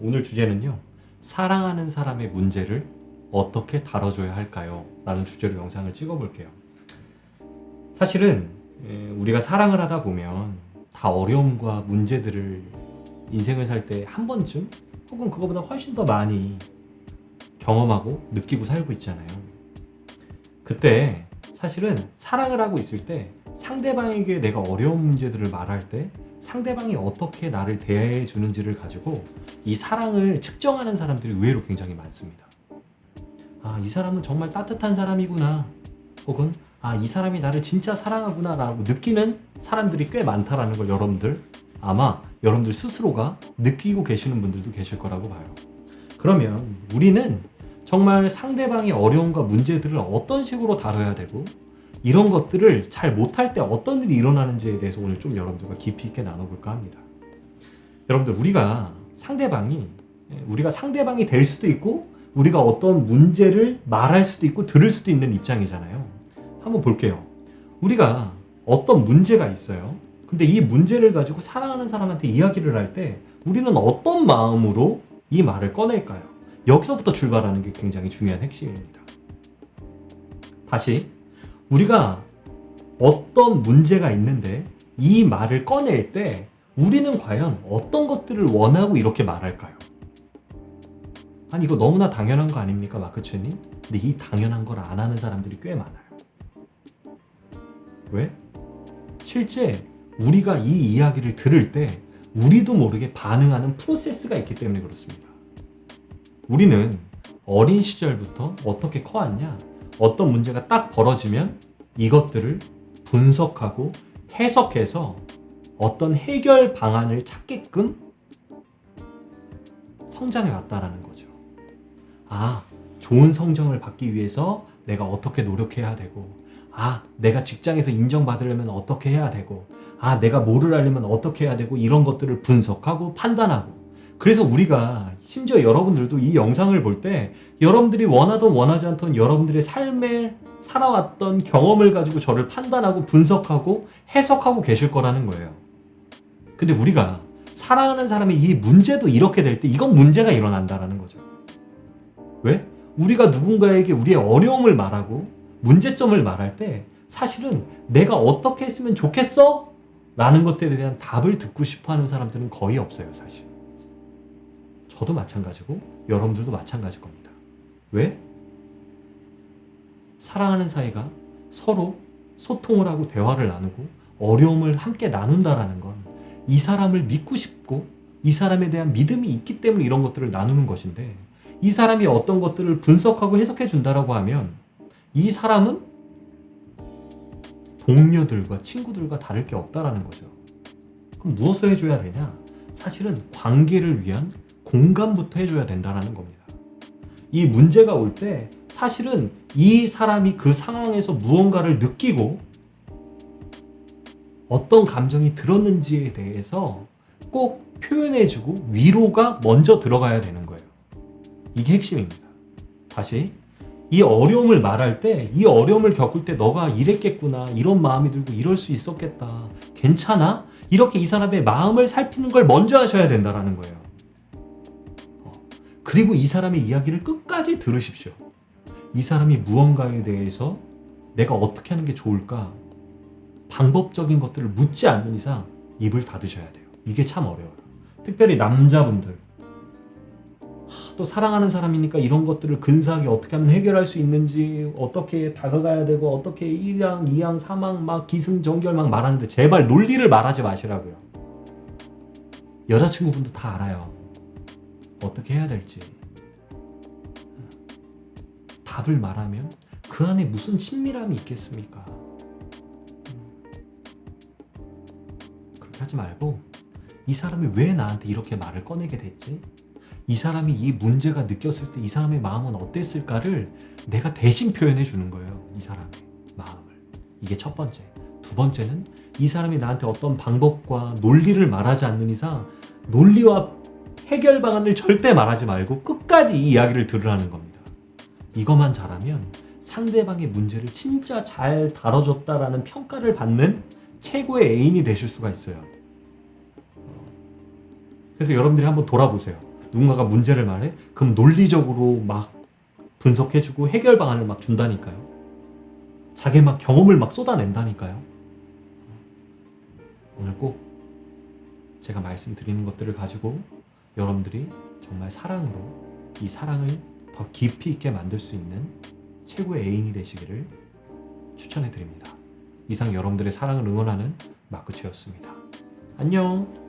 오늘 주제는요. 사랑하는 사람의 문제를 어떻게 다뤄줘야 할까요? 라는 주제로 영상을 찍어볼게요. 사실은 우리가 사랑을 하다 보면 다 어려움과 문제들을 인생을 살 때 한 번쯤 혹은 그거보다 훨씬 더 많이 경험하고 느끼고 살고 있잖아요. 그때 사실은 사랑을 하고 있을 때 상대방에게 내가 어려운 문제들을 말할 때 상대방이 어떻게 나를 대해 주는지를 가지고 이 사랑을 측정하는 사람들이 의외로 굉장히 많습니다. 아, 이 사람은 정말 따뜻한 사람이구나. 혹은 아, 이 사람이 나를 진짜 사랑하구나 라고 느끼는 사람들이 꽤 많다라는 걸 아마 여러분들 스스로가 느끼고 계시는 분들도 계실 거라고 봐요. 그러면 우리는 정말 상대방의 어려움과 문제들을 어떤 식으로 다뤄야 되고 이런 것들을 잘 못할 때 어떤 일이 일어나는지에 대해서 오늘 좀 여러분들과 깊이 있게 나눠볼까 합니다. 여러분들 우리가 상대방이 될 수도 있고 우리가 어떤 문제를 말할 수도 있고 들을 수도 있는 입장이잖아요. 한번 볼게요. 우리가 어떤 문제가 있어요. 근데 이 문제를 가지고 사랑하는 사람한테 이야기를 할 때 우리는 어떤 마음으로 이 말을 꺼낼까요? 여기서부터 출발하는 게 굉장히 중요한 핵심입니다. 다시 우리가 어떤 문제가 있는데 이 말을 꺼낼 때 우리는 과연 어떤 것들을 원하고 이렇게 말할까요? 아니 이거 너무나 당연한 거 아닙니까 마크추님? 근데 이 당연한 걸 안 하는 사람들이 꽤 많아요. 왜? 실제 우리가 이 이야기를 들을 때 우리도 모르게 반응하는 프로세스가 있기 때문에 그렇습니다. 우리는 어린 시절부터 어떻게 커왔냐? 어떤 문제가 딱 벌어지면 이것들을 분석하고 해석해서 어떤 해결 방안을 찾게끔 성장해 왔다라는 거죠. 아, 좋은 성적을 받기 위해서 내가 어떻게 노력해야 되고, 아, 내가 직장에서 인정받으려면 어떻게 해야 되고, 아, 내가 뭐를 하려면 어떻게 해야 되고, 이런 것들을 분석하고 판단하고. 그래서 우리가 심지어 여러분들도 이 영상을 볼 때 여러분들이 원하든 원하지 않던 여러분들의 삶에 살아왔던 경험을 가지고 저를 판단하고 분석하고 해석하고 계실 거라는 거예요. 근데 우리가 사랑하는 사람의 이 문제도 이렇게 될 때 이건 문제가 일어난다라는 거죠. 왜? 우리가 누군가에게 우리의 어려움을 말하고 문제점을 말할 때 사실은 내가 어떻게 했으면 좋겠어? 라는 것들에 대한 답을 듣고 싶어 하는 사람들은 거의 없어요, 사실. 저도 마찬가지고 여러분들도 마찬가지일 겁니다. 왜? 사랑하는 사이가 서로 소통을 하고 대화를 나누고 어려움을 함께 나눈다라는 건 이 사람을 믿고 싶고 이 사람에 대한 믿음이 있기 때문에 이런 것들을 나누는 것인데 이 사람이 어떤 것들을 분석하고 해석해 준다라고 하면 이 사람은 동료들과 친구들과 다를 게 없다라는 거죠. 그럼 무엇을 해줘야 되냐? 사실은 관계를 위한 공감부터 해줘야 된다는 겁니다. 이 문제가 올 때 사실은 이 사람이 그 상황에서 무언가를 느끼고 어떤 감정이 들었는지에 대해서 꼭 표현해주고 위로가 먼저 들어가야 되는 거예요. 이게 핵심입니다. 다시 이 어려움을 말할 때 이 어려움을 겪을 때 너가 이랬겠구나 이런 마음이 들고 이럴 수 있었겠다 괜찮아? 이렇게 이 사람의 마음을 살피는 걸 먼저 하셔야 된다는 거예요. 그리고 이 사람의 이야기를 끝까지 들으십시오. 이 사람이 무언가에 대해서 내가 어떻게 하는 게 좋을까 방법적인 것들을 묻지 않는 이상 입을 닫으셔야 돼요. 이게 참 어려워요. 특별히 남자분들 또 사랑하는 사람이니까 이런 것들을 근사하게 어떻게 하면 해결할 수 있는지 어떻게 다가가야 되고 어떻게 1항, 2항, 3항 막 기승전결 막 말하는데 제발 논리를 말하지 마시라고요. 여자친구분도 다 알아요. 어떻게 해야 될지. 답을 말하면 그 안에 무슨 친밀함이 있겠습니까? 그렇게 하지 말고 이 사람이 왜 나한테 이렇게 말을 꺼내게 됐지? 이 사람이 이 문제가 느꼈을 때 이 사람의 마음은 어땠을까를 내가 대신 표현해 주는 거예요. 이 사람의 마음을. 이게 첫 번째. 두 번째는 이 사람이 나한테 어떤 방법과 논리를 말하지 않는 이상 논리와 해결 방안을 절대 말하지 말고 끝까지 이 이야기를 들으라는 겁니다. 이것만 잘하면 상대방의 문제를 진짜 잘 다뤄줬다라는 평가를 받는 최고의 애인이 되실 수가 있어요. 그래서 여러분들이 한번 돌아보세요. 누군가가 문제를 말해? 그럼 논리적으로 막 분석해주고 해결 방안을 막 준다니까요. 자기 막 경험을 막 쏟아낸다니까요. 오늘 꼭 제가 말씀드리는 것들을 가지고 여러분들이 정말 사랑으로 이 사랑을 더 깊이 있게 만들 수 있는 최고의 애인이 되시기를 추천해 드립니다. 이상 여러분들의 사랑을 응원하는 마크추였습니다. 안녕.